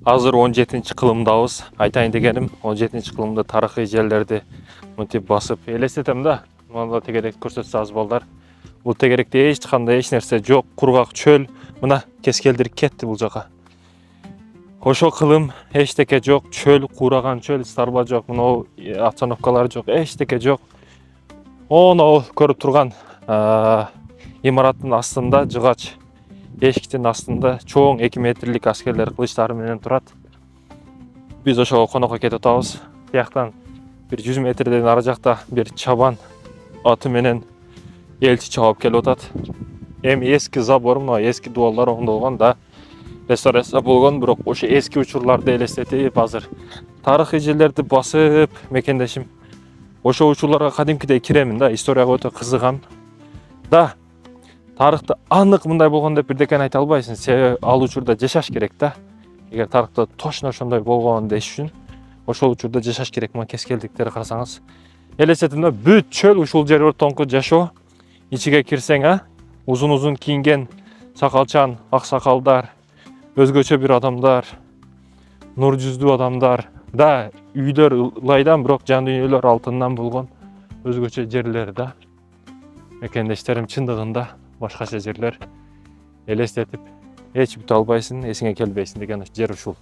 Азыр 17-ci кылымдабыз. Айтайын дегеним, 17-ci кылымда тарыхый жерлерди мынтип басып элестетем да. Мына тегерек көрсөтсө аз балдар. Бул тегеректе эч кандай эч нерсе жок, кургак чөл. Мына кескелдирип кетти бул жака. Ошо кылым эчтеке жок, чөл, кураган чөл, старба жок, мына остановкалар жок, эчтеке жок. Оны көрүп турган имараттын астында жыгач эшиктин астында чоң 2 метрлик аскерлер кылычтары менен турат. Биз ошого конокко кетип атабыз. Тияктан бир 100 метрден ары жакта бир чабан аты менен элчи чабып келип атат. Эми эски забор, мына эски дубалдар оңдолгон да, реставрация болгон, бирок ошо эски учурларды элестетип, азыр тарыхый жерлерди басып мекендешим. Ошо учурларга кадимкидей киремин да, историяга өтө кызыгам. Да, тарыхта анык мындай болгон деп бирдекени айта албайсың. Себеби ал учурда жашаш керек да. Эгер тарыхта точно ошондой болгон деш үчүн, ошол учурда жашаш керек. Мына кескелдиктерди карасаңыз, элестетимде бүт чөл ушул жер ортоңку жашоо. Ичиге кирсең, узун кийинген сакалчан аксакалдар, өзгөчө бир адамдар, нур жүздүү адамдар. Да, үйлөр ылайдан, бирок жан дүйнөлөр алтындан болгон өзгөчө жерлер да. Мекендештерим чындыгында башкача жерлер элестетип эч бүтө албайсың, эсиңе келбейсиң деген жер ушул.